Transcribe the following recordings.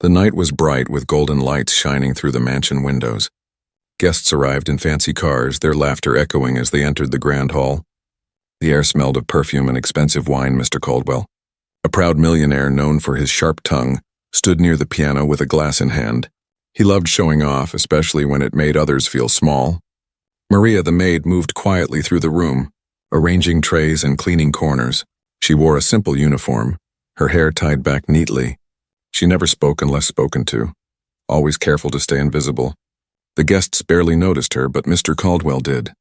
The night was bright with golden lights shining through the mansion windows. Guests arrived in fancy cars, their laughter echoing as they entered the grand hall. The air smelled of perfume and expensive wine. Mr. Caldwell, a proud millionaire known for his sharp tongue, stood near the piano with a glass in hand. He loved showing off, especially when it made others feel small. Maria, the maid, moved quietly through the room, arranging trays and cleaning corners. She wore a simple uniform, her hair tied back neatly. She never spoke unless spoken to, always careful to stay invisible. The guests barely noticed her, but Mr. Caldwell did.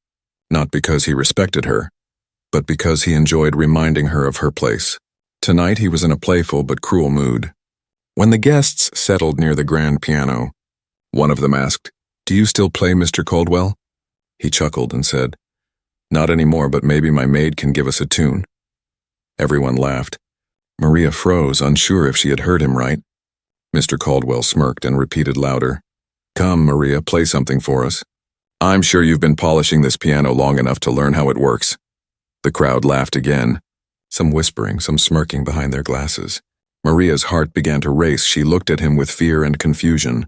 Not because he respected her, but because he enjoyed reminding her of her place. Tonight he was in a playful but cruel mood. When the guests settled near the grand piano, one of them asked, "Do you still play, Mr. Caldwell?" He chuckled and said, "Not anymore, but maybe my maid can give us a tune." Everyone laughed. Maria froze, unsure if she had heard him right. Mr. Caldwell smirked and repeated louder, "Come, Maria, play something for us. I'm sure you've been polishing this piano long enough to learn how it works." The crowd laughed again, some whispering, some smirking behind their glasses. Maria's heart began to race. She looked at him with fear and confusion.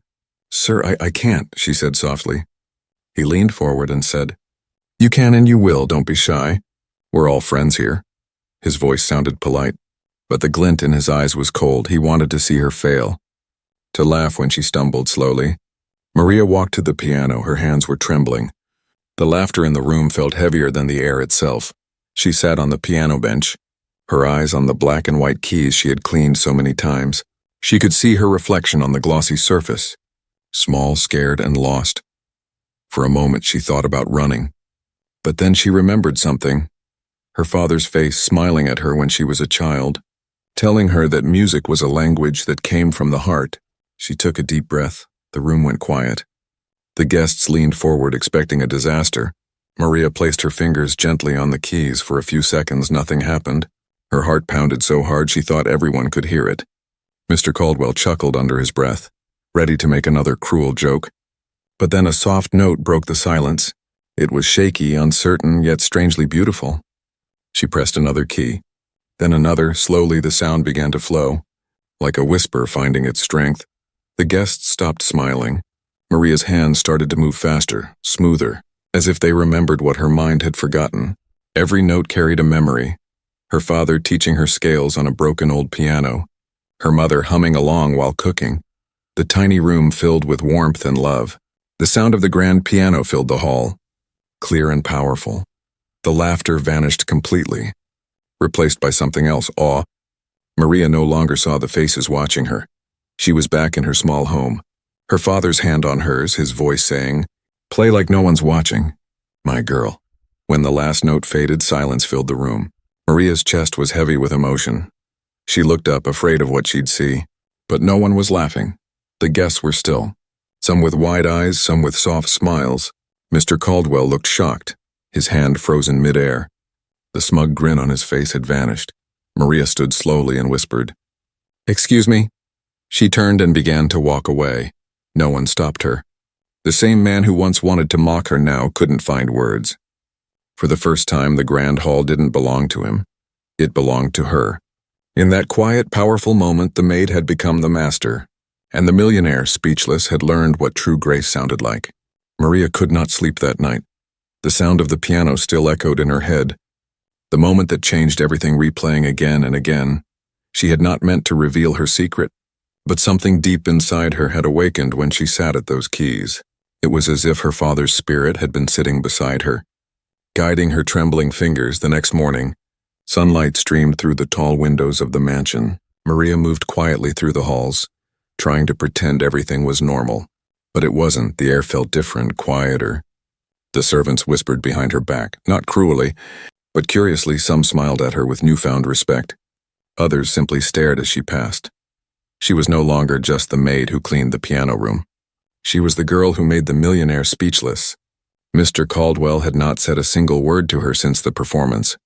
"Sir, I can't," she said softly. He leaned forward and said, "You can and you will, don't be shy. We're all friends here." His voice sounded polite, but the glint in his eyes was cold. He wanted to see her fail, to laugh when she stumbled slowly. Maria walked to the piano. Her hands were trembling. The laughter in the room felt heavier than the air itself. She sat on the piano bench, her eyes on the black and white keys she had cleaned so many times. She could see her reflection on the glossy surface, small, scared, and lost. For a moment she thought about running, but then she remembered something. Her father's face smiling at her when she was a child, telling her that music was a language that came from the heart. She took a deep breath. The room went quiet. The guests leaned forward, expecting a disaster. Maria placed her fingers gently on the keys. For a few seconds, nothing happened. Her heart pounded so hard she thought everyone could hear it. Mr. Caldwell chuckled under his breath, ready to make another cruel joke. But then a soft note broke the silence. It was shaky, uncertain, yet strangely beautiful. She pressed another key, then another. Slowly the sound began to flow, like a whisper finding its strength. The guests stopped smiling. Maria's hands started to move faster, smoother, as if they remembered what her mind had forgotten. Every note carried a memory. Her father teaching her scales on a broken old piano, her mother humming along while cooking, the tiny room filled with warmth and love. The sound of the grand piano filled the hall, clear and powerful. The laughter vanished completely, replaced by something else, awe. Maria no longer saw the faces watching her. She was back in her small home, her father's hand on hers, his voice saying, "Play like no one's watching, my girl." When the last note faded, silence filled the room. Maria's chest was heavy with emotion. She looked up, afraid of what she'd see, but no one was laughing. The guests were still, some with wide eyes, some with soft smiles. Mr. Caldwell looked shocked, his hand frozen midair. The smug grin on his face had vanished. Maria stood slowly and whispered, "Excuse me." She turned and began to walk away. No one stopped her. The same man who once wanted to mock her now couldn't find words. For the first time, the grand hall didn't belong to him. It belonged to her. In that quiet, powerful moment, the maid had become the master, and the millionaire, speechless, had learned what true grace sounded like. Maria could not sleep that night. The sound of the piano still echoed in her head. The moment that changed everything replaying again and again. She had not meant to reveal her secret, but something deep inside her had awakened when she sat at those keys. It was as if her father's spirit had been sitting beside her, guiding her trembling fingers. The next morning, sunlight streamed through the tall windows of the mansion. Maria moved quietly through the halls, trying to pretend everything was normal. But it wasn't. The air felt different, quieter. The servants whispered behind her back, not cruelly, but curiously. Some smiled at her with newfound respect. Others simply stared as she passed. She was no longer just the maid who cleaned the piano room. She was the girl who made the millionaire speechless. Mr. Caldwell had not said a single word to her since the performance.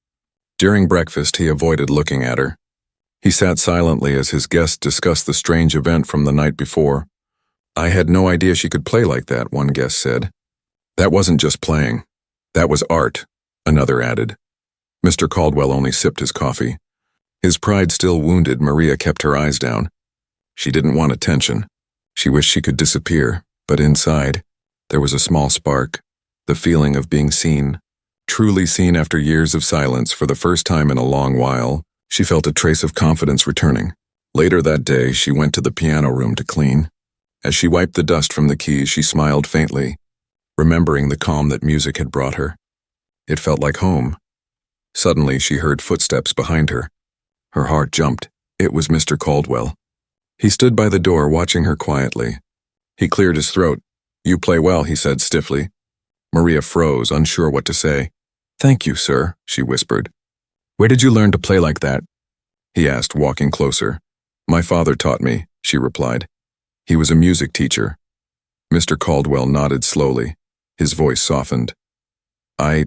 During breakfast, he avoided looking at her. He sat silently as his guests discussed the strange event from the night before. "I had no idea she could play like that," one guest said. "That wasn't just playing. That was art," another added. Mr. Caldwell only sipped his coffee. His pride still wounded, Maria kept her eyes down. She didn't want attention. She wished she could disappear, but inside, there was a small spark, the feeling of being seen. Truly seen after years of silence. For the first time in a long while, she felt a trace of confidence returning. Later that day, she went to the piano room to clean. As she wiped the dust from the keys, she smiled faintly, remembering the calm that music had brought her. It felt like home. Suddenly, she heard footsteps behind her. Her heart jumped. It was Mr. Caldwell. He stood by the door, watching her quietly. He cleared his throat. "You play well," he said stiffly. Maria froze, unsure what to say. "Thank you, sir," she whispered. "Where did you learn to play like that?" he asked, walking closer. "My father taught me," she replied. "He was a music teacher." Mr. Caldwell nodded slowly. His voice softened. "I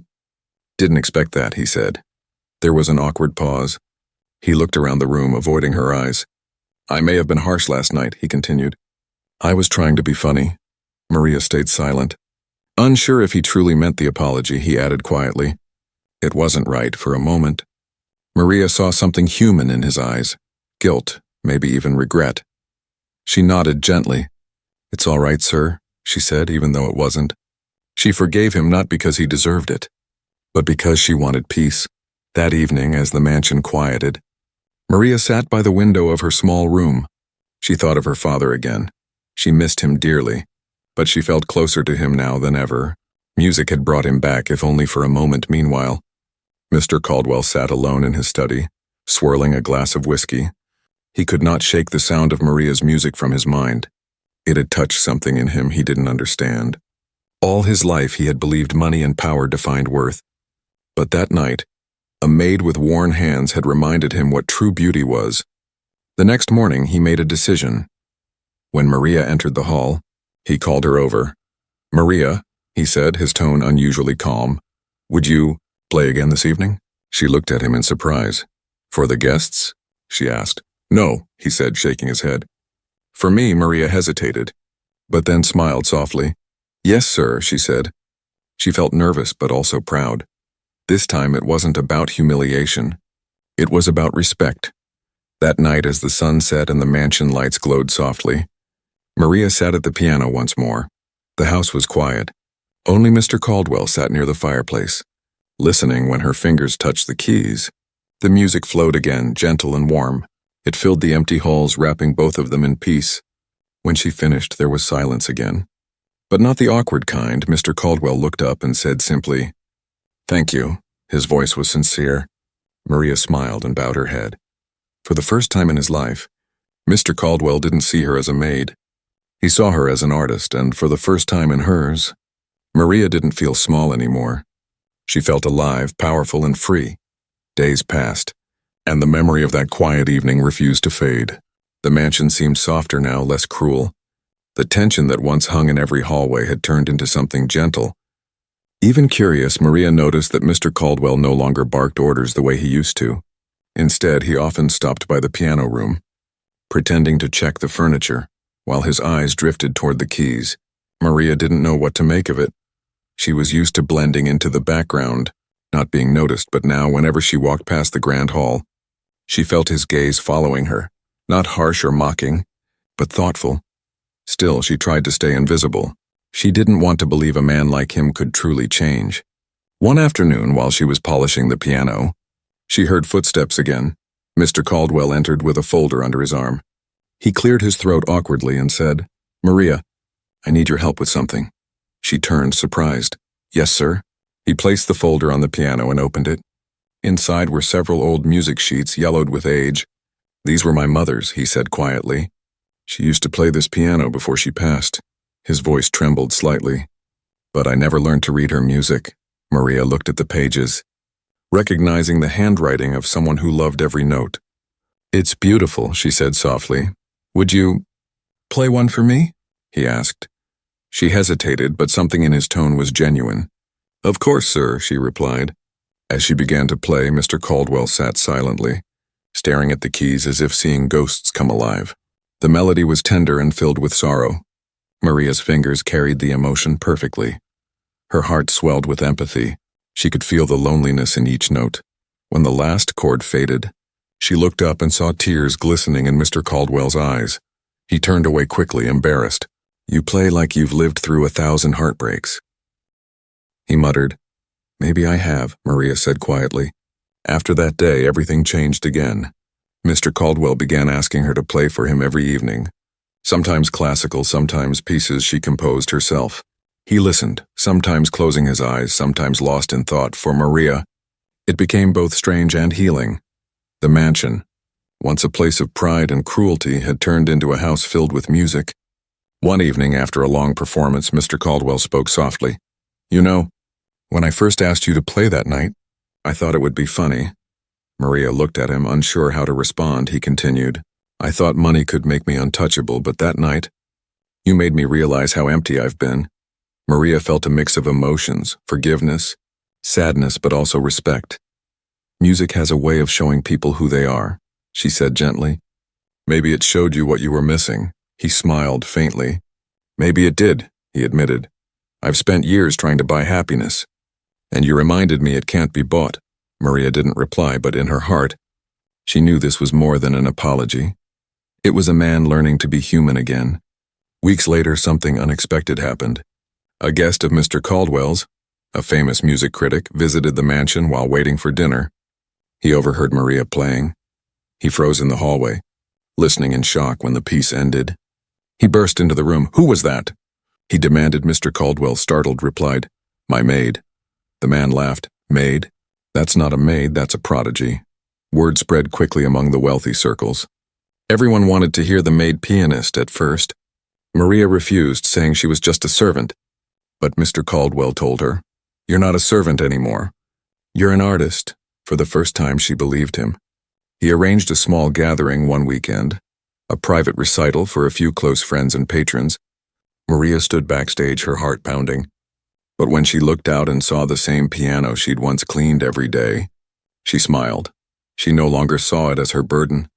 didn't expect that," he said. There was an awkward pause. He looked around the room, avoiding her eyes. "I may have been harsh last night," he continued. "I was trying to be funny." Maria stayed silent. Unsure if he truly meant the apology, he added quietly, "It wasn't right." For a moment, Maria saw something human in his eyes. Guilt, maybe even regret. She nodded gently. "It's all right, sir," she said, even though it wasn't. She forgave him not because he deserved it, but because she wanted peace. That evening, as the mansion quieted, Maria sat by the window of her small room. She thought of her father again. She missed him dearly, but she felt closer to him now than ever. Music had brought him back, if only for a moment. Meanwhile, Mr. Caldwell sat alone in his study, swirling a glass of whiskey. He could not shake the sound of Maria's music from his mind. It had touched something in him he didn't understand. All his life he had believed money and power defined worth. But that night, a maid with worn hands had reminded him what true beauty was. The next morning, he made a decision. When Maria entered the hall, he called her over. "Maria," he said, his tone unusually calm, "would you play again this evening?" She looked at him in surprise. "For the guests?" she asked. "No," he said, shaking his head. "For me." Maria hesitated, but then smiled softly. "Yes, sir," she said. She felt nervous but also proud. This time it wasn't about humiliation. It was about respect. That night, as the sun set and the mansion lights glowed softly, Maria sat at the piano once more. The house was quiet. Only Mr. Caldwell sat near the fireplace, listening when her fingers touched the keys. The music flowed again, gentle and warm. It filled the empty halls, wrapping both of them in peace. When she finished, there was silence again. But not the awkward kind. Mr. Caldwell looked up and said simply, "Thank you." His voice was sincere. Maria smiled and bowed her head. For the first time in his life, Mr. Caldwell didn't see her as a maid. He saw her as an artist, and for the first time in hers, Maria didn't feel small anymore. She felt alive, powerful, and free. Days passed, and the memory of that quiet evening refused to fade. The mansion seemed softer now, less cruel. The tension that once hung in every hallway had turned into something gentle. Even curious, Maria noticed that Mr. Caldwell no longer barked orders the way he used to. Instead, he often stopped by the piano room, pretending to check the furniture, while his eyes drifted toward the keys. Maria didn't know what to make of it. She was used to blending into the background, not being noticed, but now, whenever she walked past the grand hall, she felt his gaze following her, not harsh or mocking, but thoughtful. Still, she tried to stay invisible. She didn't want to believe a man like him could truly change. One afternoon, while she was polishing the piano, she heard footsteps again. Mr. Caldwell entered with a folder under his arm. He cleared his throat awkwardly and said, "Maria, I need your help with something." She turned, surprised. "Yes, sir." He placed the folder on the piano and opened it. Inside were several old music sheets, yellowed with age. "These were my mother's," he said quietly. "She used to play this piano before she passed." His voice trembled slightly. "But I never learned to read her music." Maria looked at the pages, recognizing the handwriting of someone who loved every note. "It's beautiful," she said softly. "Would you play one for me?" he asked. She hesitated, but something in his tone was genuine. "Of course, sir," she replied. As she began to play, Mr. Caldwell sat silently, staring at the keys as if seeing ghosts come alive. The melody was tender and filled with sorrow. Maria's fingers carried the emotion perfectly. Her heart swelled with empathy. She could feel the loneliness in each note. When the last chord faded, she looked up and saw tears glistening in Mr. Caldwell's eyes. He turned away quickly, embarrassed. You play like you've lived through 1,000 heartbreaks. He muttered. Maybe I have, Maria said quietly. After that day, everything changed again. Mr. Caldwell began asking her to play for him every evening. Sometimes classical, sometimes pieces she composed herself. He listened, sometimes closing his eyes, sometimes lost in thought. For Maria, it became both strange and healing. The mansion, once a place of pride and cruelty, had turned into a house filled with music. One evening, after a long performance, Mr. Caldwell spoke softly. You know, when I first asked you to play that night, I thought it would be funny. Maria looked at him, unsure how to respond. He continued, I thought money could make me untouchable, but that night, you made me realize how empty I've been. Maria felt a mix of emotions, forgiveness, sadness, but also respect. Music has a way of showing people who they are, she said gently. Maybe it showed you what you were missing. He smiled faintly. Maybe it did, he admitted. I've spent years trying to buy happiness. And you reminded me it can't be bought. Maria didn't reply, but in her heart, she knew this was more than an apology. It was a man learning to be human again. Weeks later, something unexpected happened. A guest of Mr. Caldwell's, a famous music critic, visited the mansion while waiting for dinner. He overheard Maria playing. He froze in the hallway, listening in shock when the piece ended. He burst into the room. Who was that? He demanded. Mr. Caldwell, startled, replied, My maid. The man laughed. Maid? That's not a maid, that's a prodigy. Word spread quickly among the wealthy circles. Everyone wanted to hear the maid pianist at first. Maria refused, saying she was just a servant. But Mr. Caldwell told her, You're not a servant anymore. You're an artist. For the first time, she believed him. He arranged a small gathering one weekend, a private recital for a few close friends and patrons. Maria stood backstage, her heart pounding. But when she looked out and saw the same piano she'd once cleaned every day, she smiled. She no longer saw it as her burden.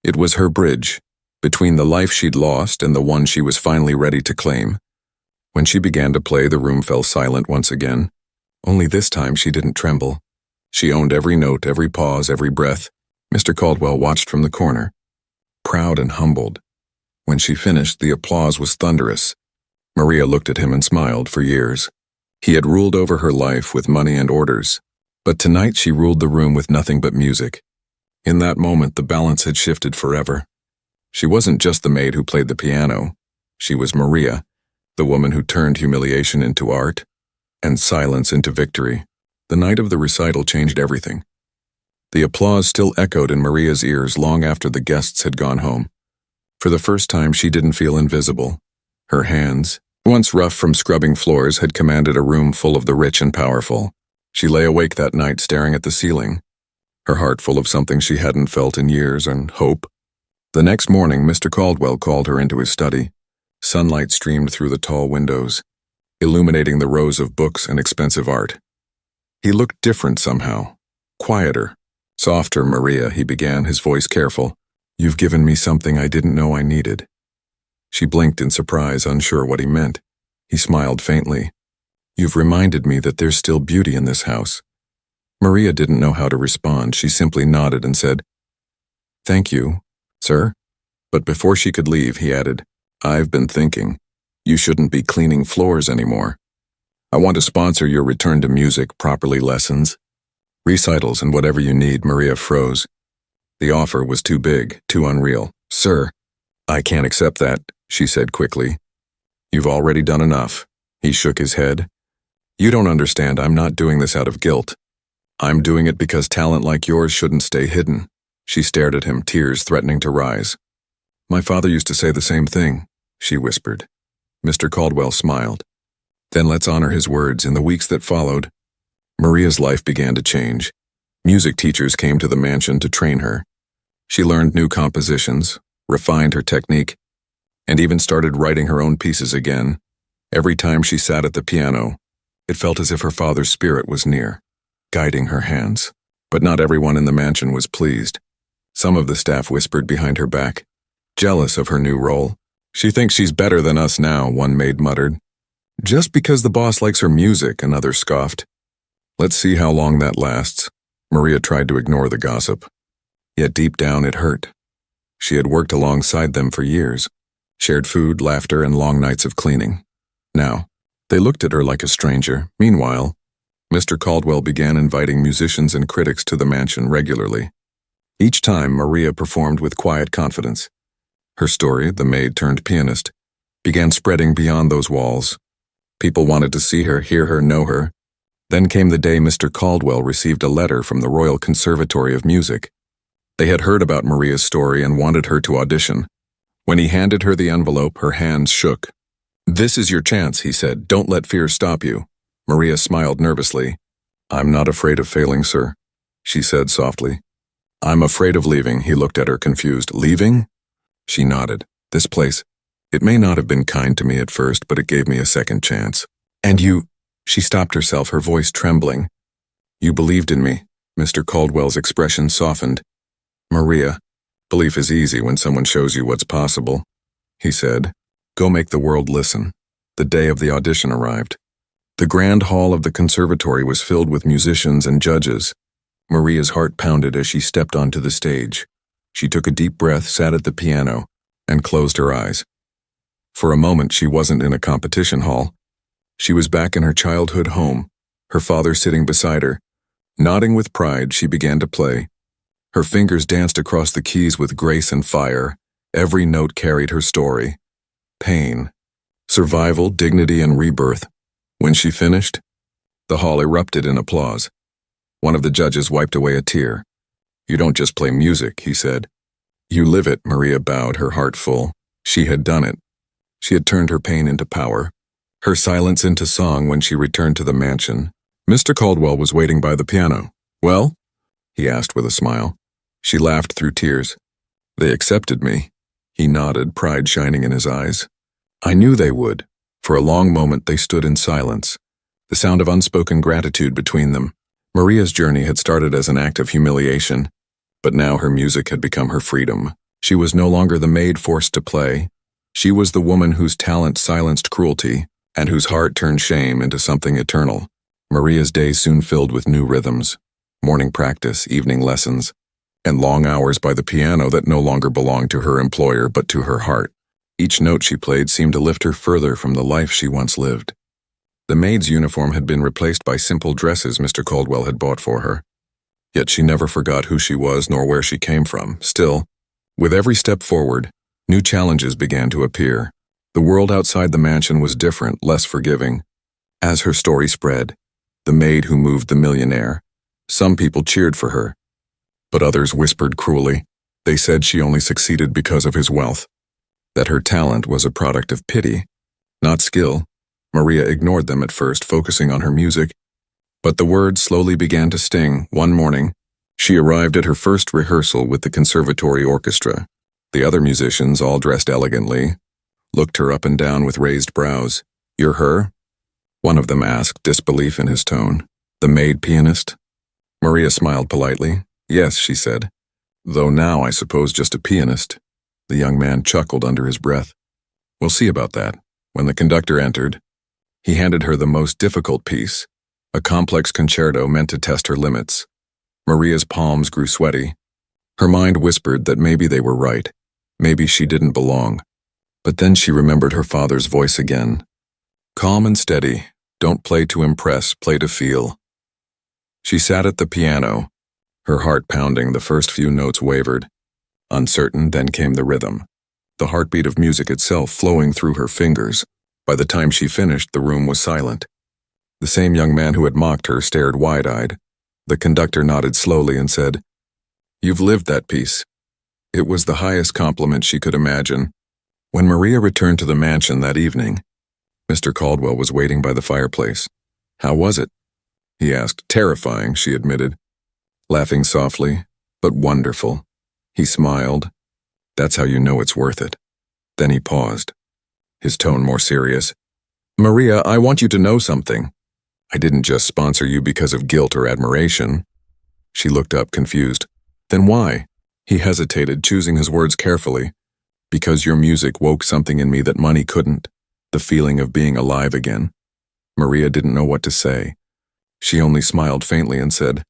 It was her bridge, between the life she'd lost and the one she was finally ready to claim. When she began to play, the room fell silent once again. Only this time she didn't tremble. She owned every note, every pause, every breath. Mr. Caldwell watched from the corner, proud and humbled. When she finished, the applause was thunderous. Maria looked at him and smiled. For years, he had ruled over her life with money and orders. But tonight she ruled the room with nothing but music. In that moment, the balance had shifted forever. She wasn't just the maid who played the piano. She was Maria, the woman who turned humiliation into art and silence into victory. The night of the recital changed everything. The applause still echoed in Maria's ears long after the guests had gone home. For the first time, she didn't feel invisible. Her hands, once rough from scrubbing floors, had commanded a room full of the rich and powerful. She lay awake that night staring at the ceiling, her heart full of something she hadn't felt in years, and hope. The next morning, Mr. Caldwell called her into his study. Sunlight streamed through the tall windows, illuminating the rows of books and expensive art. He looked different somehow, quieter, softer. Maria, he began, his voice careful. You've given me something I didn't know I needed. She blinked in surprise, unsure what he meant. He smiled faintly. You've reminded me that there's still beauty in this house. Maria didn't know how to respond. She simply nodded and said, Thank you, sir. But before she could leave, he added, I've been thinking, you shouldn't be cleaning floors anymore. I want to sponsor your return to music, properly lessons, recitals, and whatever you need. Maria froze. The offer was too big, too unreal. Sir, I can't accept that, she said quickly. You've already done enough. He shook his head. You don't understand. I'm not doing this out of guilt. I'm doing it because talent like yours shouldn't stay hidden. She stared at him, tears threatening to rise. My father used to say the same thing, she whispered. Mr. Caldwell smiled. Then let's honor his words. In the weeks that followed, Maria's life began to change. Music teachers came to the mansion to train her. She learned new compositions, refined her technique, and even started writing her own pieces again. Every time she sat at the piano, it felt as if her father's spirit was near, guiding her hands. But not everyone in the mansion was pleased. Some of the staff whispered behind her back, jealous of her new role. She thinks she's better than us now, one maid muttered. Just because the boss likes her music, another scoffed. Let's see how long that lasts. Maria tried to ignore the gossip. Yet deep down it hurt. She had worked alongside them for years. shared food, laughter, and long nights of cleaning. Now, they looked at her like a stranger. Meanwhile, Mr. Caldwell began inviting musicians and critics to the mansion regularly. Each time, Maria performed with quiet confidence. Her story, the maid turned pianist, began spreading beyond those walls. People wanted to see her, hear her, know her. Then came the day Mr. Caldwell received a letter from the Royal Conservatory of Music. They had heard about Maria's story and wanted her to audition. When he handed her the envelope, her hands shook. "This is your chance," he said. "Don't let fear stop you." Maria smiled nervously. "I'm not afraid of failing, sir," she said softly. "I'm afraid of leaving." He looked at her confused. "Leaving?" She nodded. "This place. It may not have been kind to me at first, but it gave me a second chance." "And you—" She stopped herself, her voice trembling. "You believed in me." Mr. Caldwell's expression softened. "Maria, belief is easy when someone shows you what's possible," he said. "Go make the world listen." The day of the audition arrived. The grand hall of the conservatory was filled with musicians and judges. Maria's heart pounded as she stepped onto the stage. She took a deep breath, sat at the piano, and closed her eyes. For a moment, she wasn't in a competition hall. She was back in her childhood home, her father sitting beside her. Nodding with pride, she began to play. Her fingers danced across the keys with grace and fire. Every note carried her story. Pain, survival, dignity, and rebirth. When she finished, the hall erupted in applause. One of the judges wiped away a tear. "You don't just play music," he said. "You live it." Maria bowed, her heart full. She had done it. She had turned her pain into power, her silence into song. When she returned to the mansion, Mr. Caldwell was waiting by the piano. "Well?" he asked with a smile. She laughed through tears. "They accepted me." He nodded, pride shining in his eyes. "I knew they would." For a long moment they stood in silence, the sound of unspoken gratitude between them. Maria's journey had started as an act of humiliation, but now her music had become her freedom. She was no longer the maid forced to play. She was the woman whose talent silenced cruelty, and whose heart turned shame into something eternal. Maria's days soon filled with new rhythms, morning practice, evening lessons, and long hours by the piano that no longer belonged to her employer but to her heart. Each note she played seemed to lift her further from the life she once lived. The maid's uniform had been replaced by simple dresses Mr. Caldwell had bought for her. Yet she never forgot who she was nor where she came from. Still, with every step forward, new challenges began to appear. The world outside the mansion was different, less forgiving. As her story spread, the maid who moved the millionaire, some people cheered for her, but others whispered cruelly. They said she only succeeded because of his wealth, that her talent was a product of pity, not skill. Maria ignored them at first, focusing on her music, but the words slowly began to sting. One morning, she arrived at her first rehearsal with the conservatory orchestra. The other musicians, all dressed elegantly, looked her up and down with raised brows. "You're her?" one of them asked, disbelief in his tone. "The maid pianist?" Maria smiled politely. "Yes," she said. "Though now I suppose just a pianist." The young man chuckled under his breath. "We'll see about that." When the conductor entered, he handed her the most difficult piece, a complex concerto meant to test her limits. Maria's palms grew sweaty. Her mind whispered that maybe they were right. Maybe she didn't belong. But then she remembered her father's voice again. "Calm and steady. Don't play to impress, play to feel." She sat at the piano, her heart pounding. The first few notes wavered. Uncertain, then came the rhythm, the heartbeat of music itself flowing through her fingers. By the time she finished, the room was silent. The same young man who had mocked her stared wide-eyed. The conductor nodded slowly and said, "You've lived that piece." It was the highest compliment she could imagine. When Maria returned to the mansion that evening, Mr. Caldwell was waiting by the fireplace. "How was it?" he asked. "Terrifying," she admitted, laughing softly, "but wonderful." He smiled. "That's how you know it's worth it." Then he paused, his tone more serious. "Maria, I want you to know something. I didn't just sponsor you because of guilt or admiration." She looked up, confused. "Then why?" He hesitated, choosing his words carefully. "Because your music woke something in me that money couldn't, the feeling of being alive again." Maria didn't know what to say. She only smiled faintly and said,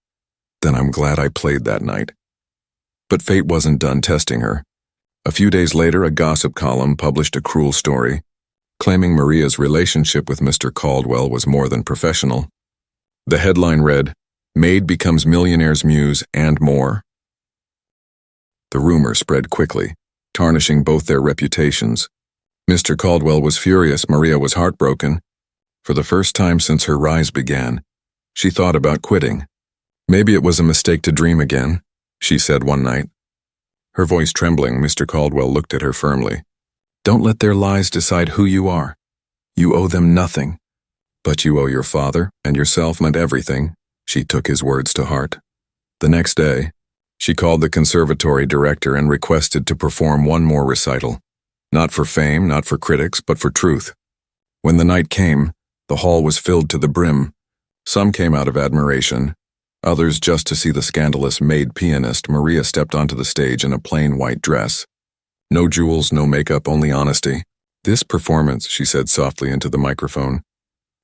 "Then I'm glad I played that night." But fate wasn't done testing her. A few days later, a gossip column published a cruel story, claiming Maria's relationship with Mr. Caldwell was more than professional. The headline read, "Maid becomes Millionaire's muse and more." The rumor spread quickly, tarnishing both their reputations. Mr. Caldwell was furious, Maria was heartbroken. For the first time since her rise began, she thought about quitting. "Maybe it was a mistake to dream again," she said one night. Her voice trembling, Mr. Caldwell looked at her firmly. "Don't let their lies decide who you are. You owe them nothing. But you owe your father and yourself and everything." She took his words to heart. The next day, she called the conservatory director and requested to perform one more recital. Not for fame, not for critics, but for truth. When the night came, the hall was filled to the brim. Some came out of admiration, others just to see the scandalous Maid pianist. Maria stepped onto the stage in a plain white dress. No jewels, no makeup, only honesty. "This performance," she said softly into the microphone,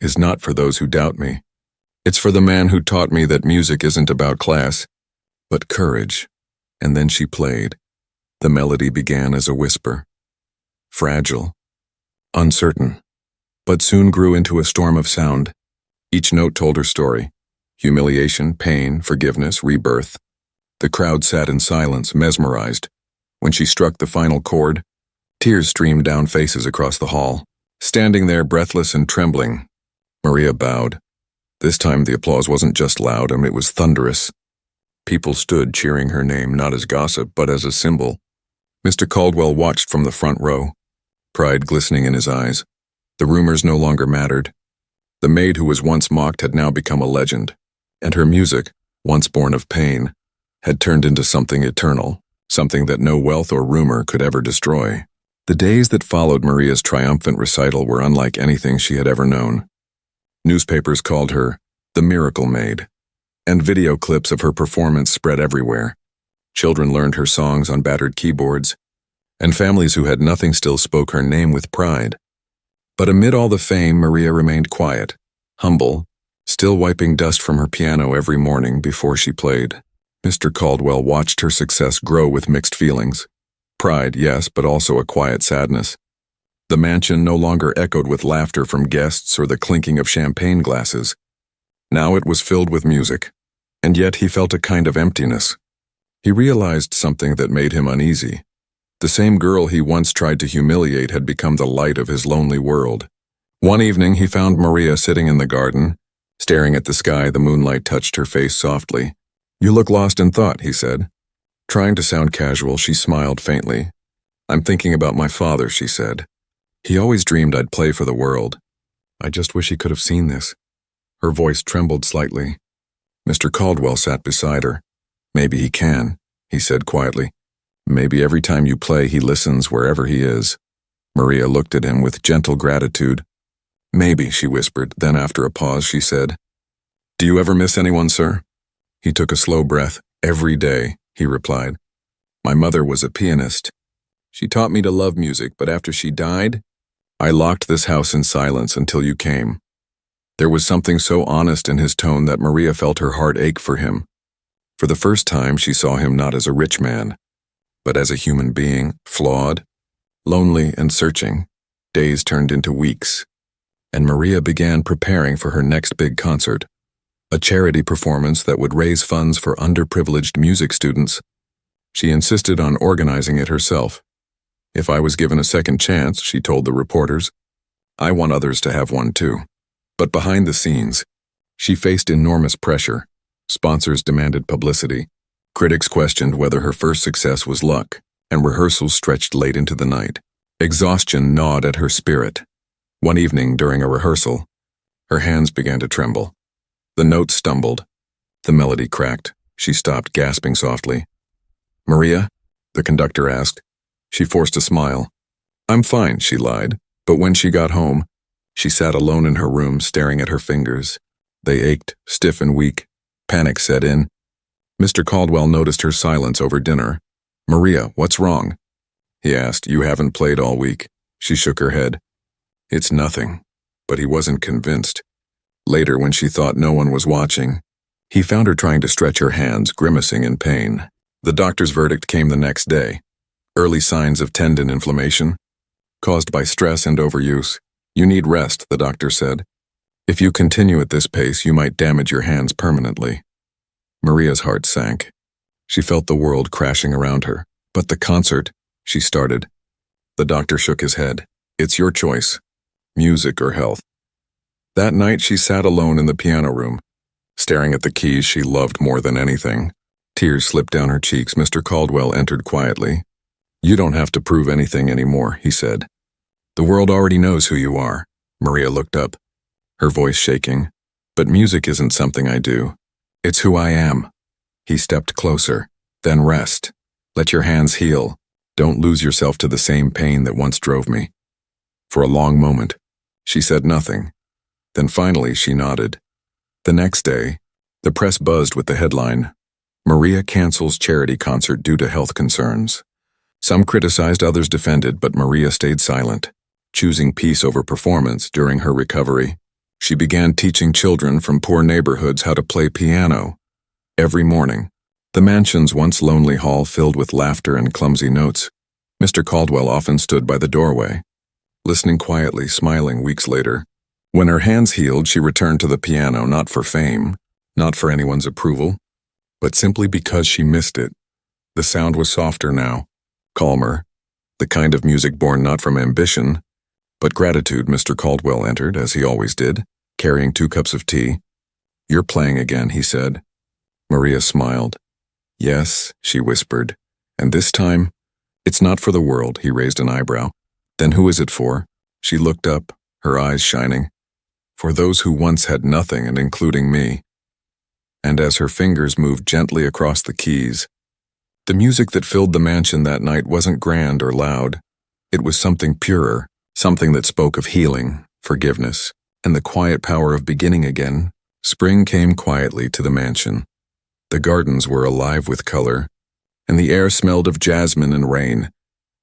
"is not for those who doubt me. It's for the man who taught me that music isn't about class, but courage." And then she played. The melody began as a whisper. Fragile, uncertain, but soon grew into a storm of sound. Each note told her story. Humiliation, pain, forgiveness, rebirth. The crowd sat in silence, mesmerized. When she struck the final chord, tears streamed down faces across the hall. Standing there, breathless and trembling, Maria bowed. This time the applause wasn't just loud, it was thunderous. People stood cheering her name, not as gossip, but as a symbol. Mr. Caldwell watched from the front row, pride glistening in his eyes. The rumors no longer mattered. The maid who was once mocked had now become a legend, and her music, once born of pain, had turned into something eternal, something that no wealth or rumor could ever destroy. The days that followed Maria's triumphant recital were unlike anything she had ever known. Newspapers called her the Miracle Maid, and video clips of her performance spread everywhere. Children learned her songs on battered keyboards, and families who had nothing still spoke her name with pride. But amid all the fame, Maria remained quiet, humble, still wiping dust from her piano every morning before she played. Mr. Caldwell watched her success grow with mixed feelings. Pride, yes, but also a quiet sadness. The mansion no longer echoed with laughter from guests or the clinking of champagne glasses. Now it was filled with music, and yet he felt a kind of emptiness. He realized something that made him uneasy. The same girl he once tried to humiliate had become the light of his lonely world. One evening he found Maria sitting in the garden, staring at the sky. The moonlight touched her face softly. "You look lost in thought," he said. Trying to sound casual, she smiled faintly. "I'm thinking about my father," she said. "He always dreamed I'd play for the world. I just wish he could have seen this." Her voice trembled slightly. Mr. Caldwell sat beside her. "Maybe he can," he said quietly. "Maybe every time you play, he listens wherever he is." Maria looked at him with gentle gratitude. "Maybe," she whispered. Then after a pause, she said, "Do you ever miss anyone, sir?" He took a slow breath. "Every day," he replied. "My mother was a pianist. She taught me to love music, but after she died, I locked this house in silence until you came." There was something so honest in his tone that Maria felt her heart ache for him. For the first time, she saw him not as a rich man, but as a human being, flawed, lonely, and searching. Days turned into weeks, and Maria began preparing for her next big concert, a charity performance that would raise funds for underprivileged music students. She insisted on organizing it herself. "If I was given a second chance," she told the reporters, "I want others to have one too." But behind the scenes, she faced enormous pressure. Sponsors demanded publicity. Critics questioned whether her first success was luck, and rehearsals stretched late into the night. Exhaustion gnawed at her spirit. One evening during a rehearsal, her hands began to tremble. The notes stumbled. The melody cracked. She stopped, gasping softly. "Maria?" the conductor asked. She forced a smile. "I'm fine," she lied. But when she got home, she sat alone in her room, staring at her fingers. They ached, stiff and weak. Panic set in. Mr. Caldwell noticed her silence over dinner. "Maria, what's wrong?" he asked. "You haven't played all week." She shook her head. "It's nothing." But he wasn't convinced. Later, when she thought no one was watching, he found her trying to stretch her hands, grimacing in pain. The doctor's verdict came the next day. Early signs of tendon inflammation, caused by stress and overuse. You need rest, the doctor said. If you continue at this pace, you might damage your hands permanently. Maria's heart sank. She felt the world crashing around her. But the concert, she started. The doctor shook his head. It's your choice, music or health. That night she sat alone in the piano room, staring at the keys she loved more than anything. Tears slipped down her cheeks. Mr. Caldwell entered quietly. You don't have to prove anything anymore, he said. The world already knows who you are. Maria looked up, her voice shaking. But music isn't something I do. It's who I am. He stepped closer. Then rest. Let your hands heal. Don't lose yourself to the same pain that once drove me. For a long moment, she said nothing. Then finally she nodded. The next day, the press buzzed with the headline, Maria cancels charity concert due to health concerns. Some criticized, others defended, but Maria stayed silent, choosing peace over performance during her recovery. She began teaching children from poor neighborhoods how to play piano. Every morning, the mansion's once lonely hall filled with laughter and clumsy notes. Mr. Caldwell often stood by the doorway, listening quietly, smiling. Weeks later, when her hands healed, she returned to the piano, not for fame, not for anyone's approval, but simply because she missed it. The sound was softer now, calmer, the kind of music born not from ambition, but gratitude. Mr. Caldwell entered, as he always did, carrying 2 cups of tea. You're playing again, he said. Maria smiled. Yes, she whispered, and this time, it's not for the world. He raised an eyebrow. Then who is it for? She looked up, her eyes shining. For those who once had nothing, and including me. And as her fingers moved gently across the keys, the music that filled the mansion that night wasn't grand or loud. It was something purer, something that spoke of healing, forgiveness, and the quiet power of beginning again. Spring came quietly to the mansion. The gardens were alive with color, and the air smelled of jasmine and rain.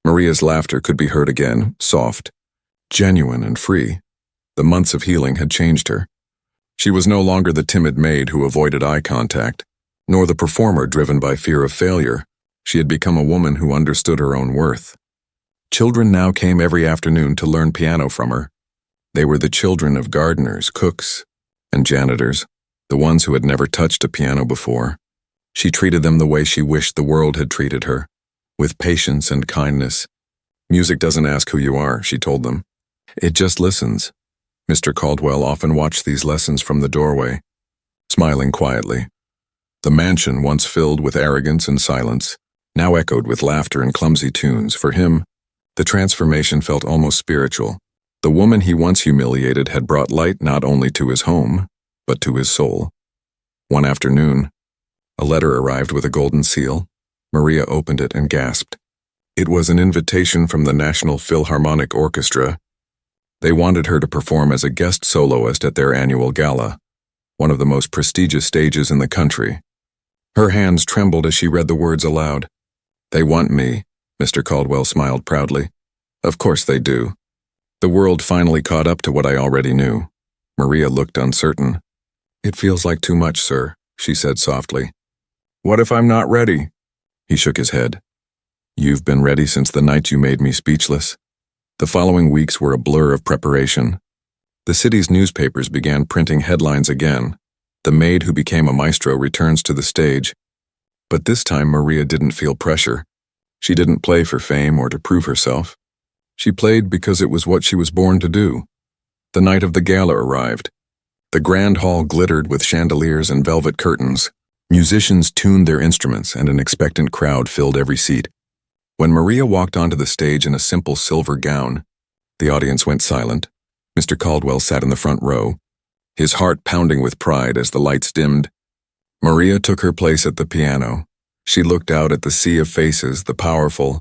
Maria's laughter could be heard again, soft, genuine and free. The months of healing had changed her. She was no longer the timid maid who avoided eye contact, nor the performer driven by fear of failure. She had become a woman who understood her own worth. Children now came every afternoon to learn piano from her. They were the children of gardeners, cooks, and janitors, the ones who had never touched a piano before. She treated them the way she wished the world had treated her, with patience and kindness. Music doesn't ask who you are, she told them. It just listens. Mr. Caldwell often watched these lessons from the doorway, smiling quietly. The mansion, once filled with arrogance and silence, now echoed with laughter and clumsy tunes. For him, the transformation felt almost spiritual. The woman he once humiliated had brought light not only to his home, but to his soul. One afternoon, a letter arrived with a golden seal. Maria opened it and gasped. It was an invitation from the National Philharmonic Orchestra. They wanted her to perform as a guest soloist at their annual gala, one of the most prestigious stages in the country. Her hands trembled as she read the words aloud. They want me, Mr. Caldwell smiled proudly. Of course they do. The world finally caught up to what I already knew. Maria looked uncertain. It feels like too much, sir, she said softly. What if I'm not ready? He shook his head. You've been ready since the night you made me speechless. The following weeks were a blur of preparation. The city's newspapers began printing headlines again. The maid who became a maestro returns to the stage. But this time Maria didn't feel pressure. She didn't play for fame or to prove herself. She played because it was what she was born to do. The night of the gala arrived. The grand hall glittered with chandeliers and velvet curtains. Musicians tuned their instruments and an expectant crowd filled every seat. When Maria walked onto the stage in a simple silver gown, the audience went silent. Mr. Caldwell sat in the front row, his heart pounding with pride as the lights dimmed. Maria took her place at the piano. She looked out at the sea of faces, the powerful,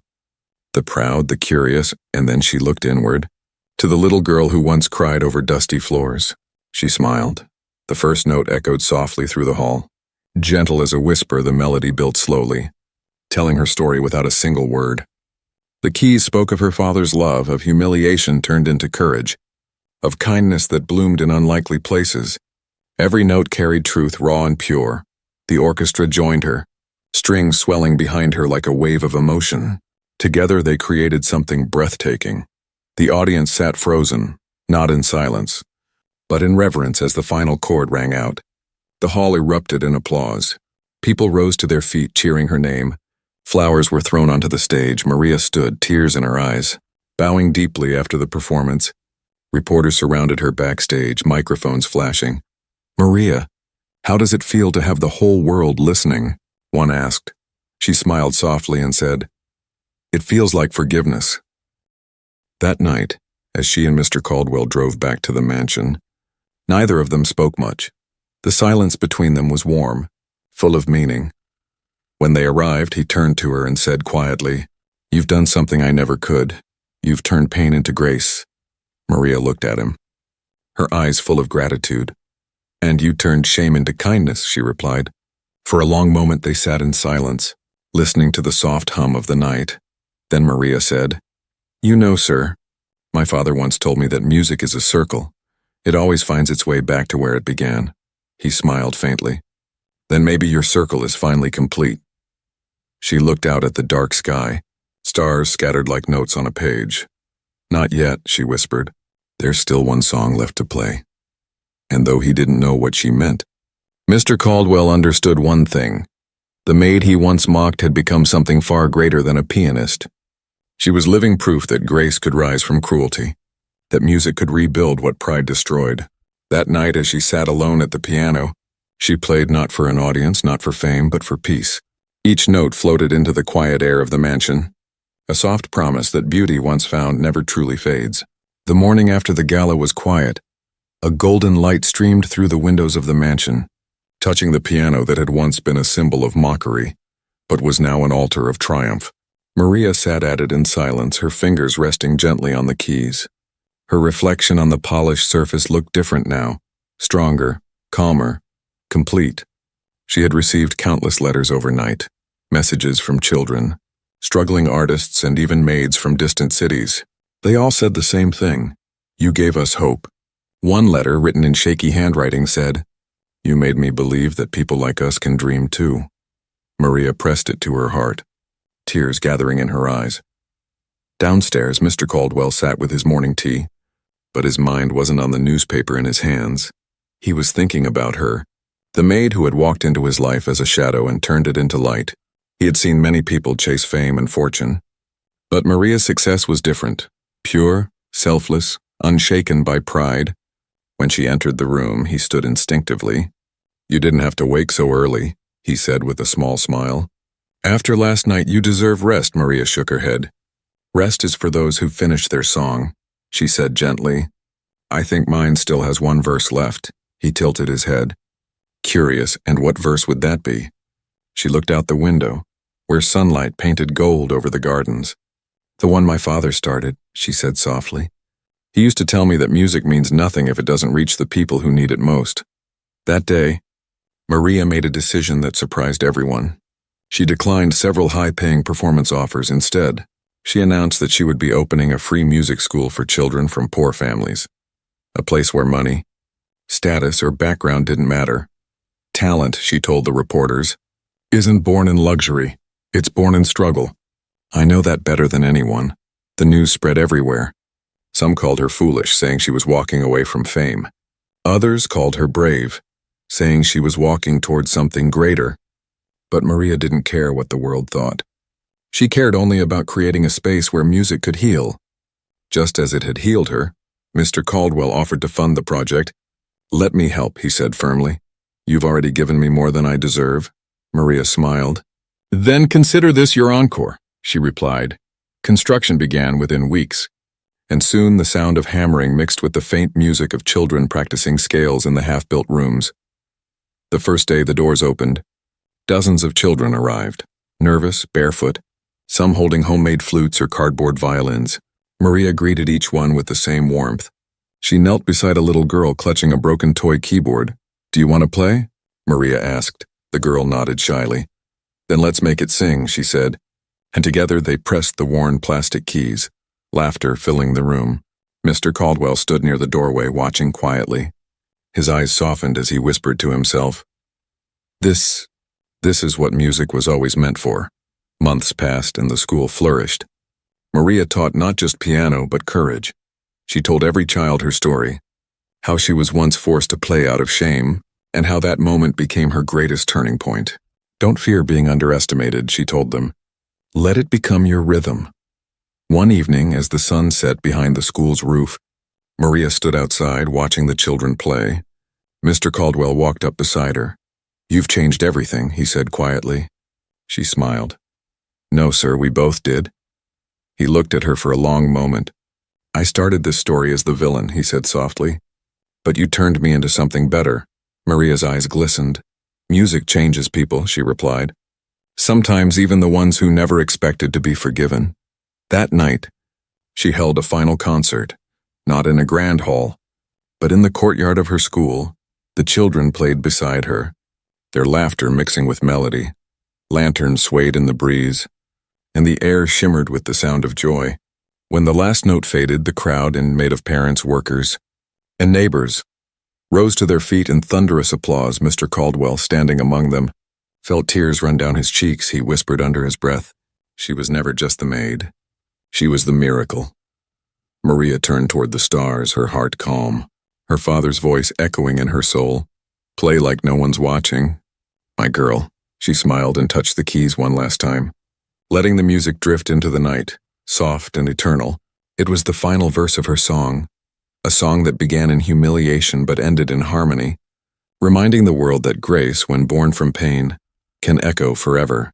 the proud, the curious, and then she looked inward, to the little girl who once cried over dusty floors. She smiled. The first note echoed softly through the hall. Gentle as a whisper, the melody built slowly, telling her story without a single word. The keys spoke of her father's love, of humiliation turned into courage, of kindness that bloomed in unlikely places. Every note carried truth, raw and pure. The orchestra joined her, strings swelling behind her like a wave of emotion. Together they created something breathtaking. The audience sat frozen, not in silence, but in reverence as the final chord rang out. The hall erupted in applause. People rose to their feet cheering her name. Flowers were thrown onto the stage. Maria stood, tears in her eyes, bowing deeply after the performance. Reporters surrounded her backstage, microphones flashing. "Maria, how does it feel to have the whole world listening?" one asked. She smiled softly and said, "It feels like forgiveness." That night, as she and Mr. Caldwell drove back to the mansion, neither of them spoke much. The silence between them was warm, full of meaning. When they arrived, he turned to her and said quietly, "You've done something I never could. You've turned pain into grace." Maria looked at him, her eyes full of gratitude. "And you turned shame into kindness," she replied. For a long moment they sat in silence, listening to the soft hum of the night. Then Maria said, "You know, sir, my father once told me that music is a circle. It always finds its way back to where it began." He smiled faintly. "Then maybe your circle is finally complete." She looked out at the dark sky, stars scattered like notes on a page. "Not yet," she whispered. "There's still one song left to play." And though he didn't know what she meant, Mr. Caldwell understood one thing. The maid he once mocked had become something far greater than a pianist. She was living proof that grace could rise from cruelty, that music could rebuild what pride destroyed. That night, as she sat alone at the piano, she played not for an audience, not for fame, but for peace. Each note floated into the quiet air of the mansion, a soft promise that beauty once found never truly fades. The morning after the gala was quiet. A golden light streamed through the windows of the mansion, touching the piano that had once been a symbol of mockery, but was now an altar of triumph. Maria sat at it in silence, her fingers resting gently on the keys. Her reflection on the polished surface looked different now, stronger, calmer, complete. She had received countless letters overnight, messages from children, struggling artists, and even maids from distant cities. They all said the same thing: "You gave us hope." One letter, written in shaky handwriting, said, "You made me believe that people like us can dream too." Maria pressed it to her heart, tears gathering in her eyes. Downstairs, Mr. Caldwell sat with his morning tea, but his mind wasn't on the newspaper in his hands. He was thinking about her, the maid who had walked into his life as a shadow and turned it into light. He had seen many people chase fame and fortune, but Maria's success was different, pure, selfless, unshaken by pride. When she entered the room, he stood instinctively. "You didn't have to wake so early," he said with a small smile. "After last night, you deserve rest." Maria shook her head. "Rest is for those who've finished their song," she said gently. "I think mine still has one verse left." He tilted his head. "Curious, and what verse would that be?" She looked out the window, where sunlight painted gold over the gardens. "The one my father started," she said softly. "He used to tell me that music means nothing if it doesn't reach the people who need it most." That day, Maria made a decision that surprised everyone. She declined several high-paying performance offers. Instead, she announced that she would be opening a free music school for children from poor families, a place where money, status, or background didn't matter. Talent, she told the reporters, isn't born in luxury, it's born in struggle. "I know that better than anyone." The news spread everywhere. Some called her foolish, saying she was walking away from fame. Others called her brave, saying she was walking towards something greater. But Maria didn't care what the world thought. She cared only about creating a space where music could heal. Just as it had healed her, Mr. Caldwell offered to fund the project. "Let me help," he said firmly. "You've already given me more than I deserve." Maria smiled. "Then consider this your encore," she replied. Construction began within weeks, and soon the sound of hammering mixed with the faint music of children practicing scales in the half-built rooms. The first day the doors opened, dozens of children arrived, nervous, barefoot, some holding homemade flutes or cardboard violins. Maria greeted each one with the same warmth. She knelt beside a little girl clutching a broken toy keyboard. "Do you want to play?" Maria asked. The girl nodded shyly. "Then let's make it sing," she said, and together they pressed the worn plastic keys, laughter filling the room. Mr. Caldwell stood near the doorway, watching quietly. His eyes softened as he whispered to himself, This is what music was always meant for. Months passed and the school flourished. Maria taught not just piano but courage. She told every child her story, how she was once forced to play out of shame, and how that moment became her greatest turning point. Don't fear being underestimated, she told them. Let it become your rhythm. One evening, as the sun set behind the school's roof, Maria stood outside watching the children play. Mr. Caldwell walked up beside her. You've changed everything, he said quietly. She smiled. No, sir, we both did. He looked at her for a long moment. I started this story as the villain, he said softly. But you turned me into something better. Maria's eyes glistened. Music changes people, she replied. Sometimes even the ones who never expected to be forgiven. That night, she held a final concert, not in a grand hall, but in the courtyard of her school. The children played beside her, their laughter mixing with melody. Lanterns swayed in the breeze, and the air shimmered with the sound of joy. When the last note faded, the crowd, made of parents, workers, and neighbors, rose to their feet in thunderous applause. Mr. Caldwell, standing among them, felt tears run down his cheeks. He whispered under his breath, she was never just the maid. She was the miracle. Maria turned toward the stars, her heart calm, her father's voice echoing in her soul. Play like no one's watching. My girl. She smiled and touched the keys one last time, letting the music drift into the night, soft and eternal. It was the final verse of her song, a song that began in humiliation but ended in harmony, reminding the world that grace, when born from pain, can echo forever.